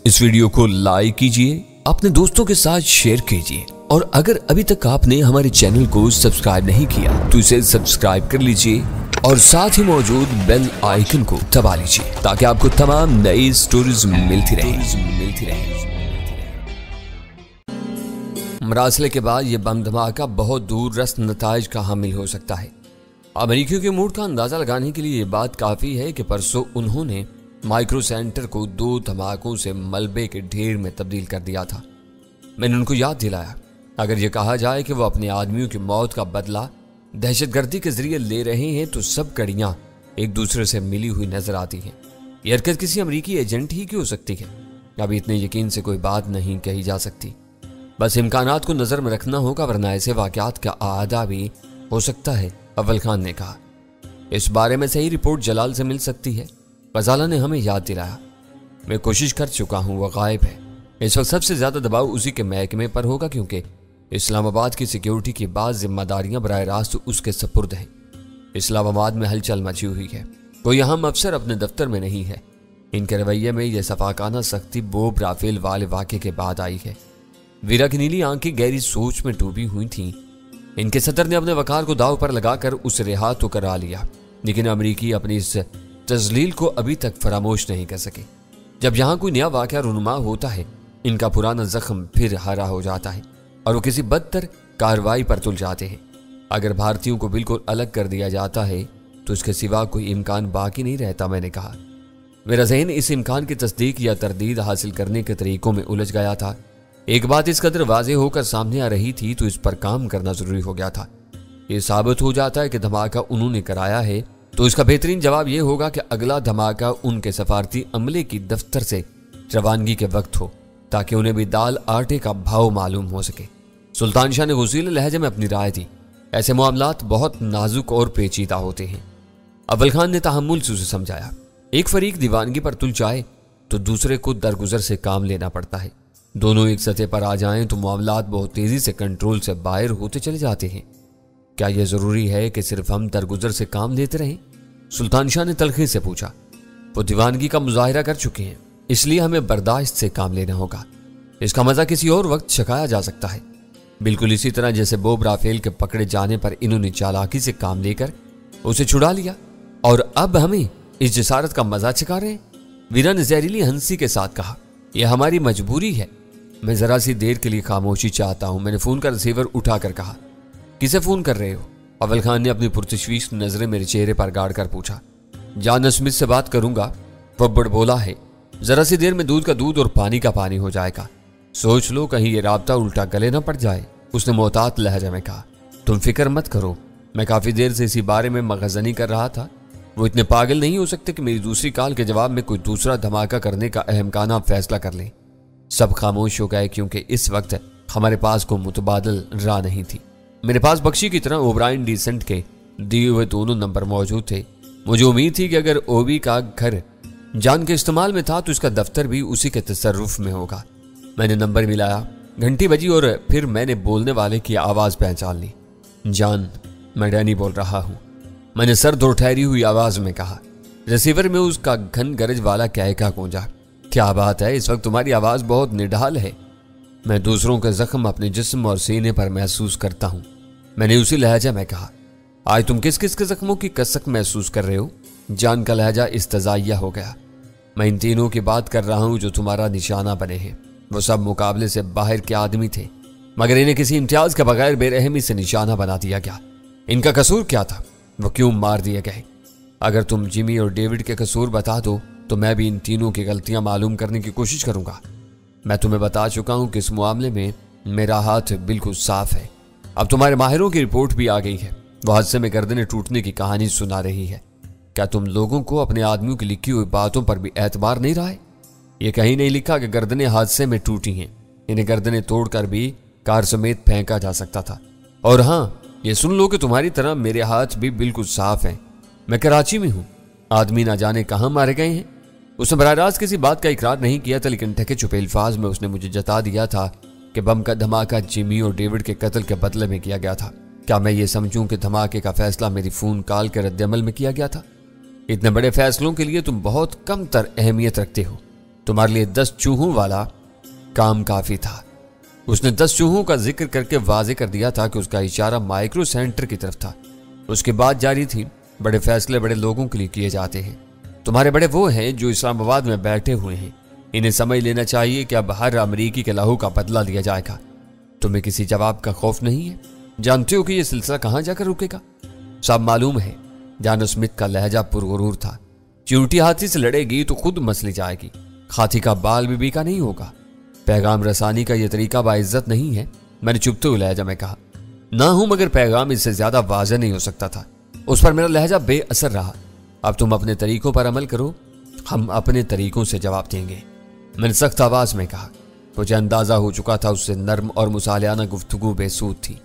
इस वीडियो को लाइक कीजिए, अपने दोस्तों के साथ शेयर कीजिए और अगर अभी तक आपने हमारे चैनल को सब्सक्राइब नहीं किया तो इसे सब्सक्राइब कर लीजिए और साथ ही मौजूद बेल आइकन को दबा लीजिए ताकि आपको तमाम नई स्टोरीज मिलती रहे। मरासले के बाद ये बम धमाका बहुत दूर रस्त नताइज का हामिल हो सकता है। अमेरिकियों के मूड का अंदाजा लगाने के लिए ये बात काफी है कि परसों उन्होंने माइक्रो सेंटर को 2 धमाकों से मलबे के ढेर में तब्दील कर दिया था। मैंने उनको याद दिलाया, अगर ये कहा जाए कि वो अपने आदमियों की मौत का बदला दहशतगर्दी के जरिए ले रहे हैं तो सब कड़ियां एक दूसरे से मिली हुई नजर आती हैं। ये हरकत किसी अमेरिकी एजेंट ही की हो सकती है। अभी इतने यकीन से कोई बात नहीं कही जा सकती, बस इम्कानात को नजर में रखना होगा, वरना ऐसे वाकयात का आदा भी हो सकता है। अव्वल खान ने कहा, इस बारे में सही रिपोर्ट जलाल से मिल सकती है। फजाला ने हमें याद दिलाया, मैं कोशिश कर चुका हूं, वो गायब है। इस वक्त सबसे ज्यादा दबाव उसी के महकमे पर होगा क्योंकि इस्लामाबाद की सिक्योरिटी की बात जिम्मेदारियां बराह रास्त उसके सपुर्द हैं। इस्लामाबाद में हलचल मची हुई है, कोई अहम अफसर अपने दफ्तर में नहीं है। इनके रवैये में यह सफाकाना सख्ती बोब राफेल वाले वाक़े के बाद आई है। वीरा की नीली आंखें गहरी सोच में डूबी हुई थीं। इनके सदर ने अपने वकार को दाव पर लगाकर उसे रिहा तो करा लिया, लेकिन अमरीकी अपनी इस तजलील को अभी तक फरामोश नहीं कर सके। जब यहाँ कोई नया वाक़या रुनुमा होता है, इनका पुराना जख्म फिर हरा हो जाता है और वो किसी बदतर कार्रवाई पर तुल जाते हैं। अगर भारतीयों को बिल्कुल अलग कर दिया जाता है तो इसके सिवा कोई इम्कान बाकी नहीं रहता। मैंने कहा, मेरा जहन इस इम्कान की तस्दीक या तरदीद हासिल करने के तरीकों में उलझ गया था। एक बात इस कदर वाज़ेह होकर सामने आ रही थी तो इस पर काम करना जरूरी हो गया था। ये साबित हो जाता है कि धमाका उन्होंने कराया है तो इसका बेहतरीन जवाब यह होगा कि अगला धमाका उनके सफारती अमले की दफ्तर से रवानगी के वक्त हो, ताकि उन्हें भी दाल आटे का भाव मालूम हो सके। सुल्तान शाह ने गुस्सीले लहजे में अपनी राय दी, ऐसे मामलात बहुत नाजुक और पेचीदा होते हैं। अव्वल खान ने तहम्मुल से उसे समझाया, एक फरीक दीवानगी पर तुल जाए तो दूसरे को दरगुजर से काम लेना पड़ता है। दोनों एक सतह पर आ जाएं तो मामलात बहुत तेजी से कंट्रोल से बाहर होते चले जाते हैं। क्या यह जरूरी है कि सिर्फ हम दरगुजर से काम लेते रहें? सुल्तान शाह ने तलखी से पूछा। वो दीवानगी का मुजाहिरा कर चुके हैं, इसलिए हमें बर्दाश्त से काम लेना होगा। इसका मजा किसी और वक्त छकाया जा सकता है, बिल्कुल इसी तरह जैसे बोब राफेल के पकड़े जाने पर इन्होंने चालाकी से काम लेकर उसे छुड़ा लिया और अब हमें इस जिसारत का मजा छका रहे हैं। वीरा ने जहरीली हंसी के साथ कहा, यह हमारी मजबूरी है। मैं जरा सी देर के लिए खामोशी चाहता हूं। मैंने फोन का रिसीवर उठाकर कहा, किसे फोन कर रहे हो? अव्वल खान ने अपनी पुरतशवीश नजरें मेरे चेहरे पर गाड़ कर पूछा। जान स्मिथ से बात करूंगा, वह बड़बोला है। जरा सी देर में दूध का दूध और पानी का पानी हो जाएगा। सोच लो कहीं ये राब्ता उल्टा गले न पड़ जाए। उसने मोहतात लहजा में कहा, तुम फिक्र मत करो, मैं काफी देर से इसी बारे में मगजनी कर रहा था। वो इतने पागल नहीं हो सकते कि मेरी दूसरी कॉल के जवाब में कोई दूसरा धमाका करने का अहमकाना फैसला कर लें। सब खामोश हो गए क्योंकि इस वक्त हमारे पास कोई मुतबादल राह नहीं थी। मेरे पास बख्शी की तरह ओब्रायन डिसेंट के दिए हुए दोनों नंबर मौजूद थे। मुझे उम्मीद थी कि अगर ओबी का घर जान के इस्तेमाल में था तो इसका दफ्तर भी उसी के तसर्रुफ में होगा। मैंने नंबर मिलाया, घंटी बजी और फिर मैंने बोलने वाले की आवाज पहचान ली। जान, मैं डैनी बोल रहा हूं, मैंने सर दो ठहरी हुई आवाज में कहा। रिसीवर में उसका घन गरज वाला कहका गूंजा, क्या बात है, इस वक्त तुम्हारी आवाज बहुत निढाल है। मैं दूसरों के जख्म अपने जिस्म और सीने पर महसूस करता हूं, मैंने उसी लहजा में कहा। आज तुम किस किस के जख्मों की कसक महसूस कर रहे हो? जान का लहजा इस्तजाइया हो गया। मैं इन तीनों की बात कर रहा हूं जो तुम्हारा निशाना बने हैं। वो सब मुकाबले से बाहर के आदमी थे, मगर इन्हें किसी इम्तियाज के बगैर बेरहमी से निशाना बना दिया गया। इनका कसूर क्या था? वो क्यों मार दिए गए? अगर तुम जिमी और डेविड के कसूर बता दो तो मैं भी इन तीनों की गलतियां मालूम करने की कोशिश करूंगा। मैं तुम्हें बता चुका हूं कि इस मामले में मेरा हाथ बिल्कुल साफ है। अब तुम्हारे माहिरों की रिपोर्ट भी आ गई है, वो हादसे में गर्दनें टूटने की कहानी सुना रही है। क्या तुम लोगों को अपने आदमियों की लिखी हुई बातों पर भी एतबार नहीं रहा है? ये कहीं नहीं लिखा कि गर्दनें हादसे में टूटी हैं। इन्हें गर्दनें तोड़कर भी कार समेत फेंका जा सकता था। और हाँ, ये सुन लो कि तुम्हारी तरह मेरे हाथ भी बिल्कुल साफ हैं। मैं कराची में हूँ, आदमी ना जाने कहाँ मारे गए हैं। उसने बराह रास्त किसी बात का इकरार नहीं किया था, लेकिन ढके छुपे अल्फाज में उसने मुझे जता दिया था कि बम का धमाका जिमी और डेविड के कत्ल के बदले में किया गया था। क्या मैं ये समझूं कि धमाके का फैसला मेरी फोन कॉल के रद्दअमल में किया गया था? इतने बड़े फैसलों के लिए तुम बहुत कम तर अहमियत रखते हो। تمہارے لیے 10 چوہوں والا کام کافی تھا۔ اس نے 10 چوہوں کا ذکر کر کے واضح کر دیا تھا کہ اس کا اشارہ مائکرو سینٹر کی طرف تھا۔ اس کے بعد جاری تھی، بڑے فیصلے بڑے لوگوں کے لیے کیے جاتے ہیں۔ تمہارے بڑے وہ ہیں جو اسلام آباد میں بیٹھے ہوئے ہیں۔ انہیں سمجھ لینا چاہیے کہ اب ہر امریکی کے لہو کا بدلہ لیا جائے گا۔ تمہیں کسی جواب کا خوف نہیں ہے؟ جانتے ہو کہ یہ سلسلہ کہاں جا کر رکے گا؟ سب معلوم ہے۔ جان اسمتھ کا لہجہ پرغرور تھا۔ چیونٹی ہاتھی سے لڑے گی تو خود مسلی جائے گی، ہاتھی کا بال بھی بیکا نہیں ہوگا۔ پیغام رسانی کا یہ طریقہ باعزت نہیں ہے، میں نے چپتے ہوئے لہجہ میں کہا۔ نہ ہوں مگر پیغام اس سے زیادہ واضح نہیں ہو سکتا تھا۔ اس پر میرا لہجہ بے اثر رہا۔ اب تم اپنے طریقوں پر عمل کرو، ہم اپنے طریقوں سے جواب دیں گے، میں نے سخت آواز میں کہا۔ مجھے اندازہ ہو چکا تھا اس سے نرم اور مصالحانہ گفتگو بے سود تھی۔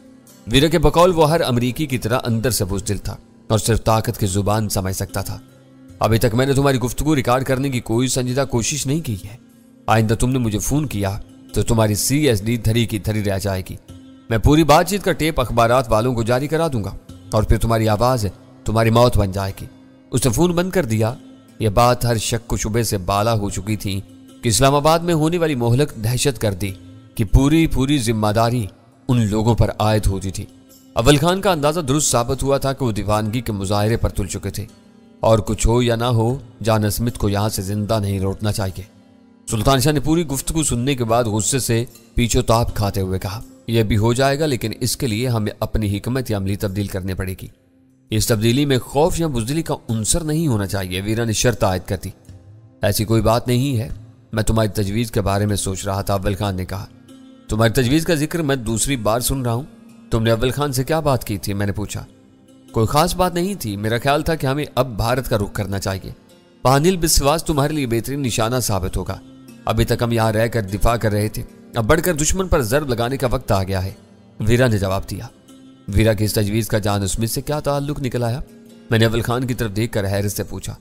ویرا کے بقول وہ ہر امریکی کی طرح اندر سے بزدل تھا اور صرف طاقت کی زبان سمجھ سکتا تھا۔ ابھی تک میں نے تمہاری گفتگو ریکارڈ کرنے کی کوئی سنجیدہ کوشش نہیں کی ہے۔ آئندہ تم نے مجھے فون کیا تو تمہاری CSD دھری کی دھری رہ جائے گی۔ میں پوری بات چیت کا ٹیپ اخبارات والوں کو جاری کرا دوں گا اور پھر تمہاری آواز تمہاری موت بن جائے گی۔ اس نے فون بند کر دیا۔ یہ بات ہر شک و شبے سے بالا ہو چکی تھی کہ اسلام آباد میں ہونے والی مہلک دہشت گردی کی پوری ذمہ داری ان لوگوں پر عائد ہوتی تھی۔ اول خان کا اندازہ درست ثابت ہوا تھا کہ وہ دیوانگی کے مظاہرے پر تل چکے تھے، اور کچھ ہو یا نہ ہو جان اسمتھ کو یہاں سے زندہ نہیں لوٹنا چاہیے۔ سلطان شاہ نے پوری گفتگو سننے کے بعد غصے سے پیچھو تاپ کھاتے ہوئے کہا، یہ بھی ہو جائے گا، لیکن اس کے لیے ہمیں اپنی حکمت عملی تبدیل کرنے پڑے گی۔ اس تبدیلی میں خوف یا بزدلی کا عنصر نہیں ہونا چاہیے۔ ویرا نے شرط عائد کر دی۔ ایسی کوئی بات نہیں ہے، میں تمہاری تجویز کے بارے میں سوچ رہا تھا، اول خان نے کہا۔ تمہاری تجویز کا ذکر میں دوسری بار سن رہا ہوں۔ تم نے اول خان سے کیا بات کی تھی؟ میں نے پوچھا۔ کوئی خاص بات نہیں تھی، میرا خیال تھا کہ ہمیں اب بھارت کا رخ کرنا چاہیے۔ پانیل بسواس تمہارے لیے بہترین نشانہ ثابت ہوگا۔ ابھی تک ہم یہاں رہ کر دفاع کر رہے تھے، اب بڑھ کر دشمن پر ضرب لگانے کا وقت آ گیا ہے، ویرا نے جواب دیا۔ ویرا کی اس تجویز کا جان اسمتھ سے کیا تعلق نکل آیا؟ میں نے اول خان کی طرف دیکھ کر حیرت سے پوچھا۔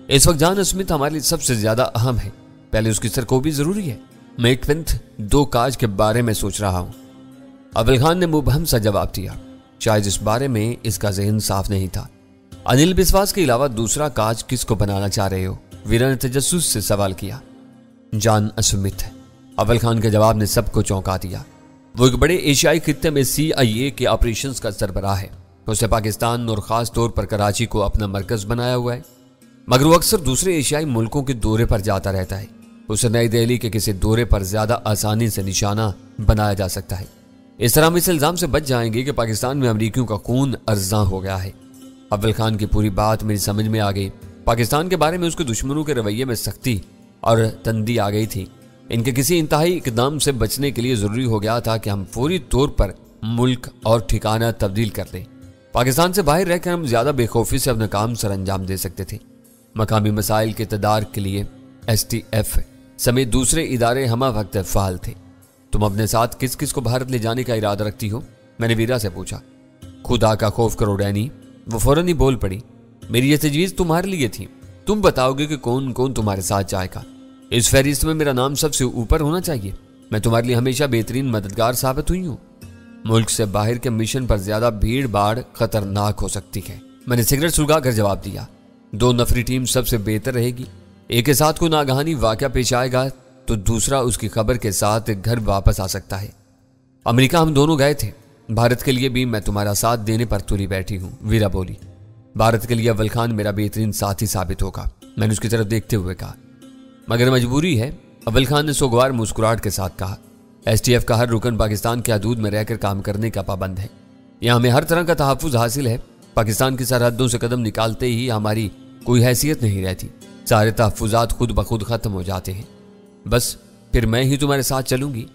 اس وقت جان اسمتھ ہمارے لیے سب سے زیادہ اہم ہے، پہلے اس کی سرکوبی ضروری ہے۔ میں ایک پنتھ 2 کاج کے بارے میں سوچ رہا ہوں۔ اول خان نے مبہم سا جواب دیا، شاید اس بارے میں اس کا ذہن صاف نہیں تھا۔ انل بسواس کے علاوہ دوسرا کاج کس کو بنانا چاہ رہے ہو؟ ویرا نے تجسس سے سوال کیا۔ جان اسمتھ۔ اول خان کے جواب نے سب کو چونکا دیا۔ وہ ایک بڑے ایشیائی خطے میں CIA کے آپریشنز کا سربراہ ہے۔ اسے پاکستان اور خاص طور پر کراچی کو اپنا مرکز بنایا ہوا ہے، مگر وہ اکثر دوسرے ایشیائی ملکوں کے دورے پر جاتا رہتا ہے۔ اسے نئی دہلی کے کسی دورے پر زیادہ آسانی سے نشانہ بنایا جا سکتا ہے۔ اس طرح ہم اس الزام سے بچ جائیں گے کہ پاکستان میں امریکیوں کا خون ارزاں ہو گیا ہے۔ اول خان کی پوری بات میری سمجھ میں آ گئی۔ پاکستان کے بارے میں اس کے دشمنوں کے رویے میں سختی اور تندی آ گئی تھی۔ ان کے کسی انتہائی اقدام سے بچنے کے لیے ضروری ہو گیا تھا کہ ہم فوری طور پر ملک اور ٹھکانہ تبدیل کر دیں۔ پاکستان سے باہر رہ کر ہم زیادہ بے خوفی سے اپنا کام سر انجام دے سکتے تھے۔ مقامی مسائل کے تدارک کے لیے STF سمیت دوسرے ادارے ہمہ وقت فعال تھے۔ تم اپنے ساتھ کس کس کو بھارت لے جانے کا ارادہ رکھتی ہو؟ میں نے ویرا سے پوچھا۔ خدا کا خوف کرو ڈینی، وہ فوراً ہی بول پڑی۔ میری یہ تجویز تمہارے لیے تھی، تم بتاؤ گے کہ کون کون تمہارے ساتھ جائے گا۔ اس فہرست میں میرا نام سب سے اوپر ہونا چاہیے۔ میں تمہارے لیے ہمیشہ بہترین مددگار ثابت ہوئی ہوں۔ ملک سے باہر کے مشن پر زیادہ بھیڑ باڑ خطرناک ہو سکتی ہے، میں نے سگریٹ سلگا کر جواب دیا۔ 2 نفری ٹیم سب سے بہتر رہے گی۔ ایک کے ساتھ کوئی ناگہانی واقعہ پیش آئے گا تو دوسرا اس کی خبر کے ساتھ گھر واپس آ سکتا ہے۔ امریکہ ہم دونوں گئے تھے، بھارت کے لیے بھی میں تمہارا ساتھ دینے پر تلی بیٹھی ہوں، ویرا بولی۔ بھارت کے لیے اول خان میرا بہترین ساتھی ثابت ہوگا، میں نے اس کی طرف دیکھتے ہوئے کہا۔ مگر مجبوری ہے، اول خان نے سوگوار مسکراہٹ کے ساتھ کہا۔ STF کا ہر رکن پاکستان کے حدود میں رہ کر کام کرنے کا پابند ہے۔ یہاں ہمیں ہر طرح کا تحفظ حاصل ہے۔ پاکستان کی سرحدوں سے قدم نکالتے ہی ہماری کوئی حیثیت نہیں رہتی، سارے تحفظات خود بخود ختم ہو جاتے ہیں۔ بس پھر میں ہی تمہارے ساتھ چلوں گی۔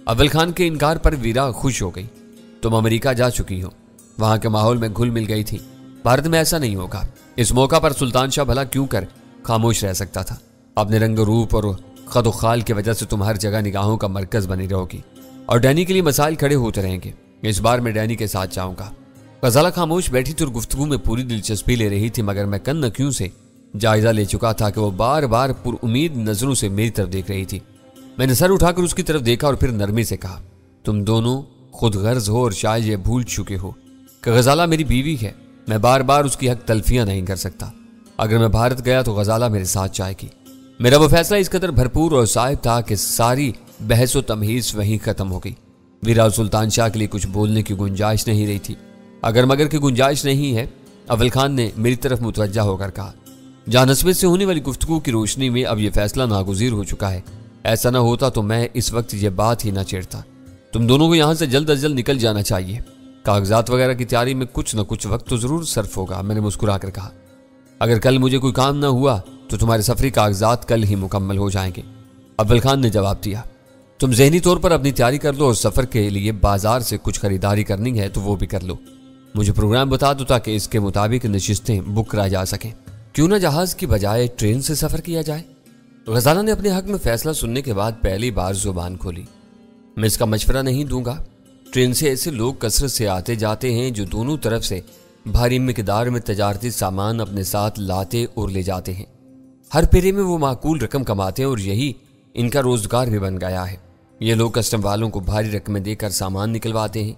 اول خان کے انکار پر ویرا خوش ہو گئی۔ تم امریکہ جا چکی ہو، وہاں کے ماحول میں گھل مل گئی تھی، بھارت میں ایسا نہیں ہوگا۔ اس موقع پر سلطان شاہ بھلا کیوں کر خاموش رہ سکتا تھا؟ اپنے رنگ و روپ اور خد و خال کی وجہ سے تم ہر جگہ نگاہوں کا مرکز بنی رہو گی، اور ڈینی کے لیے مسائل کھڑے ہوتے رہیں گے۔ اس بار میں ڈینی کے ساتھ جاؤں گا۔ غزالہ خاموش بیٹھی تھی اور گفتگو میں پوری دلچسپی لے رہی تھی، مگر میں کن نکیوں سے جائزہ لے چکا تھا کہ وہ بار بار پر امید نظروں سے میری طرف دیکھ رہی تھی۔ میں نے سر اٹھا کر اس کی طرف دیکھا اور پھر نرمی سے کہا، تم دونوں خود غرض ہو اور شاید یہ بھول چکے ہو کہ غزالہ میری بیوی ہے۔ میں بار بار اس کی حق تلفیاں نہیں کر سکتا۔ اگر میں بھارت گیا تو غزالہ میرے ساتھ جائے گی۔ मेरा वो फैसला इस कदर भरपूर और साहिब था कि सारी बहस व तमहीज वहीं खत्म हो गई। वीरा और सुल्तान शाह के लिए कुछ बोलने की गुंजाइश नहीं रही थी। अगर मगर की गुंजाइश नहीं है, अव्वल खान ने मेरी तरफ मुतवज्जा होकर कहा। जानस्बित से होने वाली गुफ्तगू की रोशनी में अब यह फैसला नागुज़ीर हो चुका है। ऐसा ना होता तो मैं इस वक्त ये बात ही ना छेड़ता। तुम दोनों को यहाँ से जल्द अज जल्द निकल जाना चाहिए। कागजात वगैरह की तैयारी में कुछ न कुछ वक्त तो जरूर सर्फ होगा, मैंने मुस्कुरा कर कहा। अगर कल मुझे कोई काम ना हुआ तो तुम्हारे सफरी कागजात कल ही मुकम्मल हो जाएंगे, अव्वल खान ने जवाब दिया। तुम ज़हनी तौर पर अपनी तैयारी कर लो और सफ़र के लिए बाजार से कुछ खरीदारी करनी है तो वो भी कर लो। मुझे प्रोग्राम बता दो ताकि इसके मुताबिक नशिस्तें बुक कराई जा सकें। क्यों ना जहाज की बजाय ट्रेन से सफ़र किया जाए? गजाला ने अपने हक में फैसला सुनने के बाद पहली बार जुबान खोली। मैं इसका मशवरा नहीं दूंगा। ट्रेन से ऐसे लोग कसरत से आते जाते हैं जो दोनों तरफ से भारी मिकदार में तजारती सामान अपने साथ लाते और ले जाते हैं। हर फेरे में वो माकूल रकम कमाते हैं और यही इनका रोजगार भी बन गया है। ये लोग कस्टम वालों को भारी रकमें देकर सामान निकलवाते हैं।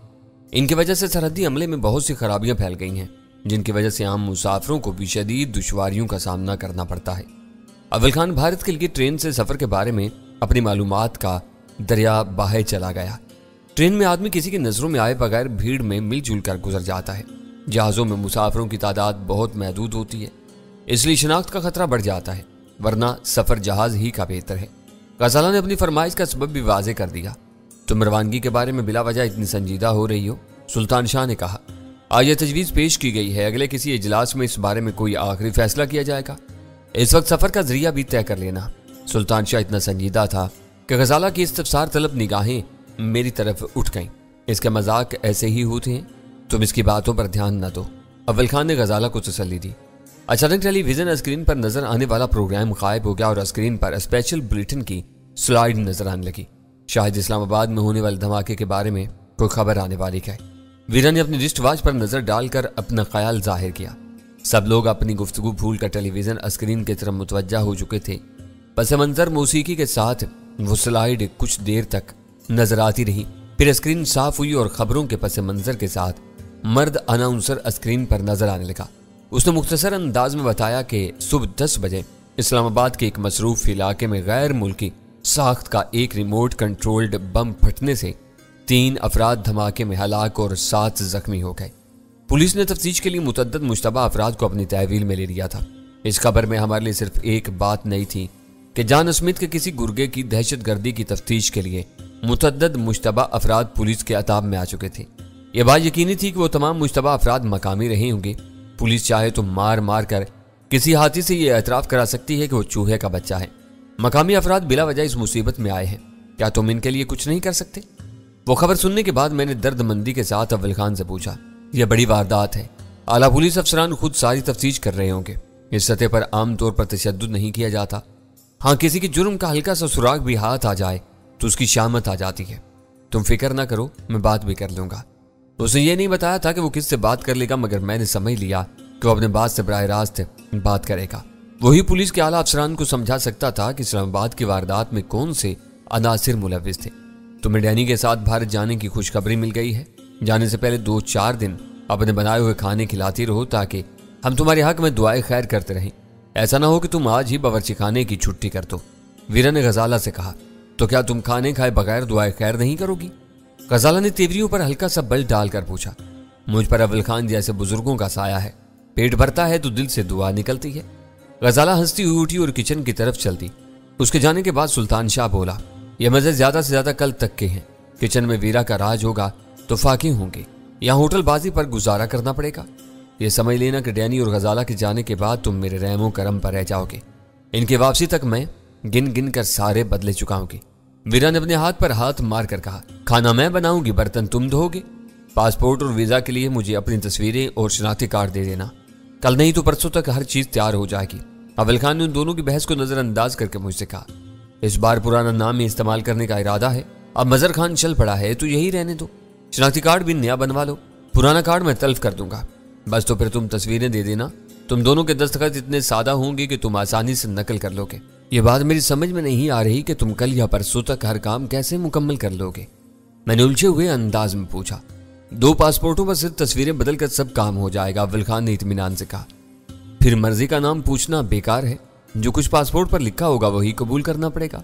इनकी वजह से सरहदी अमले में बहुत सी खराबियां फैल गई हैं, जिनकी वजह से आम मुसाफिरों को भी शदीद दुश्वारियों का सामना करना पड़ता है। अव्वल खान भारत के लिए ट्रेन से सफर के बारे में अपनी मालूमात का दरिया बहाए चला गया। ट्रेन में आदमी किसी की नजरों में आए बगैर भीड़ में मिलजुल कर गुजर जाता है। जहाजों में मुसाफिरों की तादाद बहुत महदूद होती है, इसलिए शिनाख्त का खतरा बढ़ जाता है, वरना सफर जहाज ही का बेहतर है। गजाला ने अपनी फरमाइश का सबब भी वाजे कर दिया। तुम रवानगी के बारे में बिला वजह इतनी संजीदा हो रही हो, सुल्तान शाह ने कहा। आज यह तजवीज़ पेश की गई है, अगले किसी इजलास में इस बारे में कोई आखिरी फैसला किया जाएगा। इस वक्त सफर का जरिया भी तय कर लेना। सुल्तान शाह इतना संजीदा था कि गजाला की इस्तफसार तलब निगाहें मेरी तरफ उठ गईं। इसके मजाक ऐसे ही होते हैं, तुम इसकी बातों पर ध्यान न दो, अव्वल खान ने गजाला को तसल्ली दी। अचानक टेलीविजन स्क्रीन पर नजर आने वाला प्रोग्राम गायब हो गया और स्क्रीन पर स्पेशल बुलेटिन की स्लाइड नजर आने लगी। शायद इस्लामाबाद में होने वाले धमाके के बारे में कोई खबर आने वाली है। वीरा ने अपनी रिस्ट वॉच पर नजर डालकर अपना ख्याल जाहिर किया। सब लोग अपनी गुफ्तगू भूल कर टेलीविजन स्क्रीन की तरफ मुतवज्जा हो चुके थे। पस मंजर मौसीकी के साथ वो स्लाइड कुछ देर तक नजर आती रही, फिर स्क्रीन साफ हुई और खबरों के पस मंजर के साथ मर्द अनाउंसर स्क्रीन पर नजर आने लगा। उसने मुख्तसर अंदाज में बताया कि सुबह 10 बजे इस्लामाबाद के एक मसरूफ इलाके में गैर मुल्की साख्त का एक रिमोट कंट्रोल्ड बम फटने से 3 अफराद धमाके में हलाक और 7 जख्मी हो गए। पुलिस ने तफ्तीश के लिए मुतअद्दिद मुश्तबा अफराद को अपनी तहवील में ले लिया था। इस खबर में हमारे लिए सिर्फ एक बात नहीं थी कि जॉन स्मिथ के किसी गुर्गे की दहशतगर्दी की तफ्तीश के लिए मुतअद्दिद मुश्तबा अफराद पुलिस के अताब में आ चुके थे। यह बात यकीनी थी कि वो तमाम मुश्तबा अफराद मकामी रहे होंगे। पुलिस चाहे तो मार मार कर किसी हाथी से यह एतराफ़ करा सकती है कि वो चूहे का बच्चा है। मकामी अफराद बिला वजह इस मुसीबत में आए हैं, क्या तुम इनके लिए कुछ नहीं कर सकते? वो खबर सुनने के बाद मैंने दर्दमंदी के साथ अव्वल खान से पूछा। यह बड़ी वारदात है, आला पुलिस अफसरान खुद सारी तफ्तीश कर रहे होंगे। इस सतह पर आमतौर पर तशद्दुद नहीं किया जाता। हाँ, किसी की जुर्म का हल्का सा सुराग भी हाथ आ जाए तो उसकी शामत आ जाती है। तुम फिक्र ना करो, मैं बात भी कर लूंगा। उसने ये नहीं बताया था कि वो किससे बात कर लेगा, मगर मैंने समझ लिया कि वो अपने बात से बराह रास्त बात करेगा। वही पुलिस के आला अफसरान को समझा सकता था कि इस्लामाबाद की वारदात में कौन से अनासिर मुलव्विस थे। तुम्हें डैनी के साथ भारत जाने की खुशखबरी मिल गई है। जाने से पहले 2-4 दिन अपने बनाए हुए खाने खिलाती रहो ताकि हम तुम्हारे हक में दुआएं खैर करते रहें। ऐसा ना हो कि तुम आज ही बावर्ची खाने की छुट्टी कर दो। वीरा ने गजाला से कहा। तो क्या तुम खाने खाए बगैर दुआएं खैर नहीं करोगी? गजाला ने तेवरियों पर हल्का सा बल डालकर पूछा। मुझ पर अव्वल खान जैसे बुजुर्गों का साया है, पेट भरता है तो दिल से दुआ निकलती है। गजाला हंसती हुई उठी और किचन की तरफ चलती। उसके जाने के बाद सुल्तान शाह बोला, यह मजे ज्यादा से ज्यादा कल तक के हैं। किचन में वीरा का राज होगा तो फाके होंगे, यहाँ होटल बाजी पर गुजारा करना पड़ेगा। यह समझ लेना कि डैनी और गजाला के जाने के बाद तुम मेरे रहमो करम पर रह जाओगे। इनके वापसी तक मैं गिन गिन कर सारे बदले चुकाऊंगी। वीरा ने अपने हाथ पर हाथ मार कर कहा, खाना मैं बनाऊंगी, बर्तन तुम धोगे। पासपोर्ट और वीजा के लिए मुझे अपनी तस्वीरें और शनाख्ती कार्ड दे देना। कल नहीं तो परसों तक हर चीज तैयार हो जाएगी। अव्वल खान ने उन दोनों की बहस को नजरअंदाज करके मुझसे कहा, इस बार पुराना नाम इस्तेमाल करने का इरादा है। अब मजर खान चल पड़ा है तो यही रहने दो। शनाख्ती कार्ड भी नया बनवा लो, पुराना कार्ड मैं तल्फ कर दूंगा। बस तो फिर तुम तस्वीरें दे देना। तुम दोनों के दस्तखत इतने सादा होंगे कि तुम आसानी से नकल कर लोगे। ये बात मेरी समझ में नहीं आ रही कि तुम कल या परसों तक हर काम कैसे मुकम्मल कर लोगे। मैंने उलझे हुए अंदाज में पूछा। 2 पासपोर्टों पर सिर्फ तस्वीरें बदलकर सब काम हो जाएगा, अव्वल खान ने इत्मीनान से कहा। फिर मर्जी का नाम पूछना बेकार है। जो कुछ पासपोर्ट पर लिखा होगा वही कबूल करना पड़ेगा।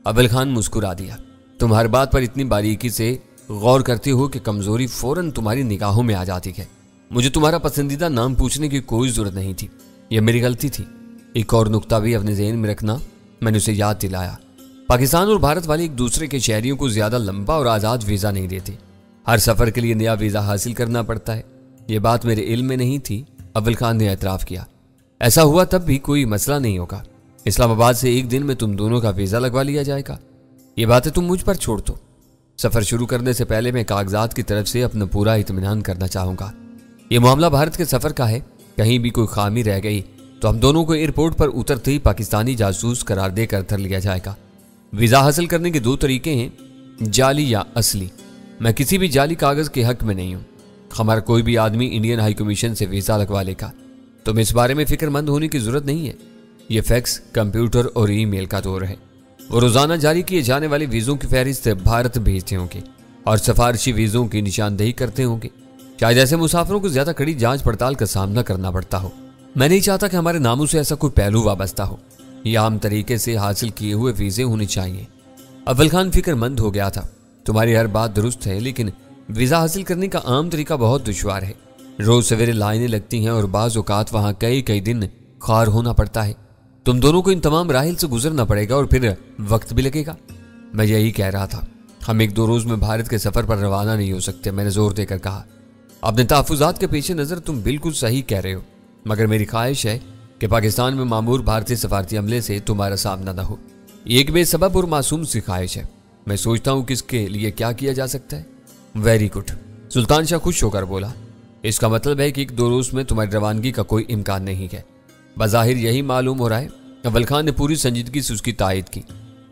अव्वल खान मुस्कुरा दिया। तुम हर बात पर इतनी बारीकी से गौर करती हो कि कमजोरी फौरन तुम्हारी निगाहों में आ जाती है। मुझे तुम्हारा पसंदीदा नाम पूछने की कोई जरूरत नहीं थी, यह मेरी गलती थी। एक और नुक्ता भी अपने ज़हन में रखना, मैंने उसे याद दिलाया। पाकिस्तान और भारत वाले एक दूसरे के शहरियों को ज्यादा लंबा और आज़ाद वीज़ा नहीं देते। हर सफ़र के लिए नया वीज़ा हासिल करना पड़ता है। ये बात मेरे इल्म में नहीं थी, अव्वल खान ने एतराफ़ किया। ऐसा हुआ तब भी कोई मसला नहीं होगा। इस्लामाबाद से एक दिन में तुम दोनों का वीज़ा लगवा लिया जाएगा। ये बातें तुम मुझ पर छोड़ दो। सफ़र शुरू करने से पहले मैं कागजात की तरफ से अपना पूरा इत्मीनान करना चाहूँगा। ये मामला भारत के सफ़र का है, कहीं भी कोई खामी रह गई तो हम दोनों को एयरपोर्ट पर उतरते ही पाकिस्तानी जासूस करार देकर धर लिया जाएगा। वीज़ा हासिल करने के 2 तरीके हैं, जाली या असली। मैं किसी भी जाली कागज़ के हक में नहीं हूँ। हमारा कोई भी आदमी इंडियन हाई कमीशन से वीज़ा लगवा लेगा। तुम्हें इस बारे में फिक्रमंद होने की ज़रूरत नहीं है। ये फैक्स, कंप्यूटर और ईमेल का दौर है। वो रोज़ाना जारी किए जाने वाले वीज़ों की फहरिस्त भारत भेजते होंगे और सिफारशी वीज़ों की निशानदेही करते होंगे। शायद ऐसे मुसाफिरों को ज़्यादा कड़ी जांच पड़ताल का सामना करना पड़ता हो। मैं नहीं चाहता कि हमारे नामों से ऐसा कोई पहलू वाबस्ता हो। ये आम तरीके से हासिल किए हुए वीज़े होने चाहिए। अव्वल खान फिक्रमंद हो गया था। तुम्हारी हर बात दुरुस्त है, लेकिन वीज़ा हासिल करने का आम तरीका बहुत दुश्वार है। रोज़ सवेरे लाइनें लगती हैं और बाज़ औक़ात वहाँ कई दिन खार होना पड़ता है। तुम दोनों को इन तमाम राहिल से गुजरना पड़ेगा और फिर वक्त भी लगेगा। मैं यही कह रहा था, हम 1-2 रोज़ में भारत के सफ़र पर रवाना नहीं हो सकते, मैंने जोर देकर कहा। अपने तहफ़्फ़ुज़ात के पेश नज़र तुम बिल्कुल सही कह रहे हो, मगर मेरी ख्वाहिश है कि पाकिस्तान में मामूर भारतीय सफारती अमले से तुम्हारा सामना न हो। ये एक बेसबब और मासूम सी ख्वाहिश है। मैं सोचता हूँ कि इसके लिए क्या किया जा सकता है। वेरी गुड, सुल्तान शाह खुश होकर बोला। इसका मतलब है कि 1-2 रोज़ में तुम्हारी रवानगी का कोई इम्कान नहीं है। बज़ाहिर यही मालूम हो रहा है। अव्वल खान ने पूरी संजीदगी से उसकी तायद की।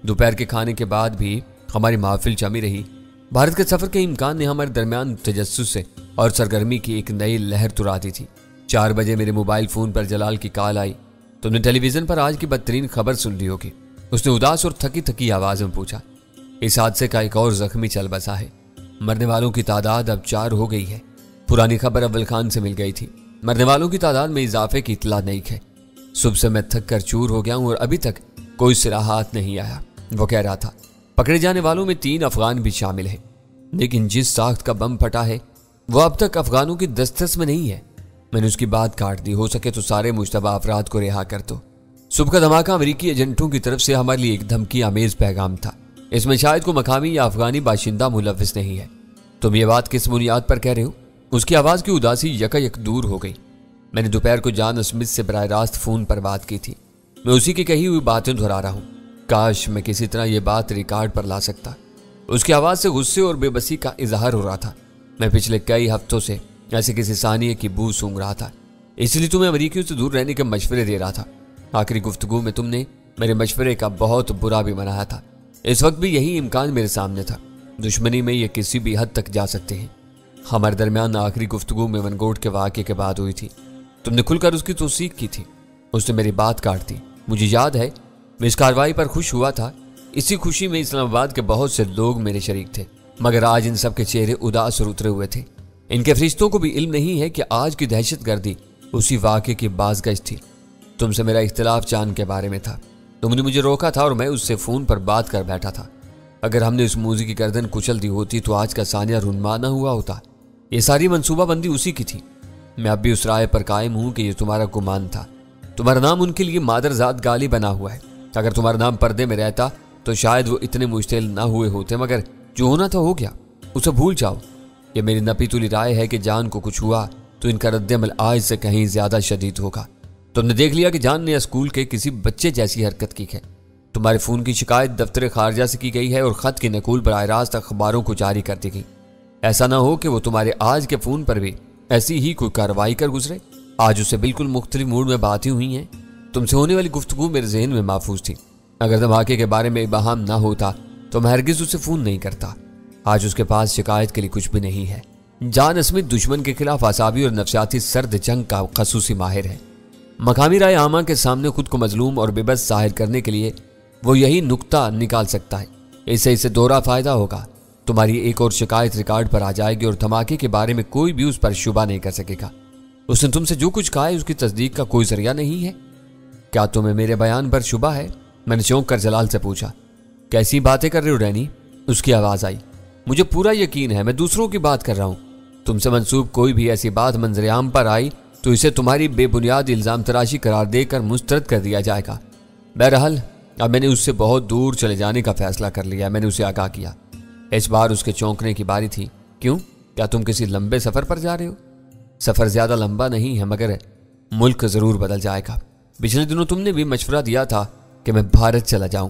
दोपहर के खाने के बाद भी हमारी महफिल जमी रही। भारत के सफ़र के इम्कान ने हमारे दरमियान तजस्सुस से और सरगर्मी की एक नई लहर तुरा दी थी। 4 बजे मेरे मोबाइल फ़ोन पर जलाल की कॉल आई। तुमने टेलीविज़न पर आज की बदतरीन खबर सुन ली होगी, उसने उदास और थकी थकी आवाज़ में पूछा। इस हादसे का एक और जख्मी चल बसा है। मरने वालों की तादाद अब 4 हो गई है। पुरानी खबर अव्वल खान से मिल गई थी। मरने वालों की तादाद में इजाफे की इतला नहीं है। सुबह से मैं थक कर चूर हो गया हूँ और अभी तक कोई सिरा हाथ नहीं आया। वो कह रहा था, पकड़े जाने वालों में 3 अफगान भी शामिल हैं, लेकिन जिस साख्त का बम फटा है वो अब तक अफगानों की दस्तरस में नहीं है। मैंने उसकी बात काट दी। हो सके तो सारे मुश्तबा अफराद को रिहा कर दो। सुबह का धमाका अमेरिकी एजेंटों की तरफ से हमारे लिए एक धमकी आमेज पैगाम था। इसमें शायद को मकामी या अफगानी बाशिंदा मुलव्विस नहीं है। तुम ये बात किस बुनियाद पर कह रहे हो? उसकी आवाज़ की उदासी यकायक दूर हो गई। मैंने दोपहर को जॉन स्मिथ से बराह रास्त फ़ोन पर बात की थी। मैं उसी की कही हुई बातें दोहरा रहा हूँ। काश मैं किसी तरह ये बात रिकॉर्ड पर ला सकता। उसकी आवाज़ से गुस्से और बेबसी का इजहार हो रहा था। मैं पिछले कई हफ्तों से ऐसे किसी सानिये की बू सूंघ रहा था, इसलिए तुम्हें अमरीकियों से दूर रहने के मशवरे दे रहा था। आखिरी गुफ्तगू में तुमने मेरे मशवरे का बहुत बुरा भी मनाया था। इस वक्त भी यही इम्कान मेरे सामने था। दुश्मनी में ये किसी भी हद तक जा सकते हैं। हमारे दरमियान आखिरी गुफ्तगू में वनगोट के वाक़े के बाद हुई थी। तुमने खुलकर उसकी तौसीक की थी। उसने मेरी बात काट दी। मुझे याद है मैं इस कार्रवाई पर खुश हुआ था। इसी खुशी में इस्लामाबाद के बहुत से लोग मेरे शरीक थे, मगर आज इन सब के चेहरे उदास और उतरे हुए थे। इनके फरिश्तों को भी इल्म नहीं है कि आज की दहशतगर्दी उसी वाक़े की बाज़गश थी। तुमसे मेरा इख्तिलाफ चांद के बारे में था। तुमने मुझे रोका था और मैं उससे फ़ोन पर बात कर बैठा था। अगर हमने उस मूजी की गर्दन कुचल दी होती तो आज का सानिया रुनमा न हुआ होता। ये सारी मनसूबाबंदी उसी की थी। मैं अब भी उस राय पर कायम हूँ कि ये तुम्हारा गुमान था। तुम्हारा नाम उनके लिए मादरजात गाली बना हुआ है। अगर तुम्हारा नाम पर्दे में रहता तो शायद वो इतने मुश्तिल ना हुए होते, मगर जो होना था हो गया, उसे भूल जाओ। ये मेरी नपीतुली राय है कि जान को कुछ हुआ तो इनका रद्दमल आज से कहीं ज्यादा शदीद होगा। तुमने देख लिया कि जान ने स्कूल के किसी बच्चे जैसी हरकत की है। तुम्हारे फ़ोन की शिकायत दफ्तर खारजा से की गई है और ख़त की नकूल बराह रास्त अखबारों को जारी कर दी गई। ऐसा ना हो कि वो तुम्हारे आज के फ़ोन पर भी ऐसी ही कोई कार्रवाई कर गुजरे। आज उससे बिल्कुल मुख्तलिफ मूड में बातें हुई हैं। तुमसे होने वाली गुफ्तगू मेरे जहन में महफूज थी। अगर धमाके के बारे में इबाहम ना होता तो मैं हरगिज़ उसे फ़ोन नहीं करता। आज उसके पास शिकायत के लिए कुछ भी नहीं है। जान स्मिथ दुश्मन के खिलाफ आसाबी और नफसियाती सर्द जंग का खसूसी माहिर है। मकामी राय आमा के सामने खुद को मजलूम और बेबस जाहिर करने के लिए वो यही नुक्ता निकाल सकता है। इससे दोहरा फ़ायदा होगा। तुम्हारी एक और शिकायत रिकॉर्ड पर आ जाएगी और धमाके के बारे में कोई भी उस पर शुबा नहीं कर सकेगा। उसने तुमसे जो कुछ कहा है उसकी तस्दीक का कोई जरिया नहीं है। کیا تمہیں میرے بیان پر شبہ ہے؟ میں نے چونک کر جلال سے پوچھا۔ کیسی باتیں کر رہے ہو ڈینی؟ اس کی آواز آئی۔ مجھے پورا یقین ہے، میں دوسروں کی بات کر رہا ہوں۔ تم سے منسوب کوئی بھی ایسی بات منظر عام پر آئی تو اسے تمہاری بے بنیاد الزام تراشی قرار دے کر مسترد کر دیا جائے گا۔ بہرحال اب میں نے اس سے بہت دور چلے جانے کا فیصلہ کر لیا۔ میں نے اسے آگاہ کیا۔ اس بار اس کے چونکنے کی باری تھی۔ کیوں؟ کیا تم کسی لمبے سفر پر جا رہے ہو؟ سفر زیادہ لمبا نہیں ہے، مگر ملک ضرور بدل جائے گا۔ پچھلے دنوں تم نے بھی مشورہ دیا تھا کہ میں بھارت چلا جاؤں۔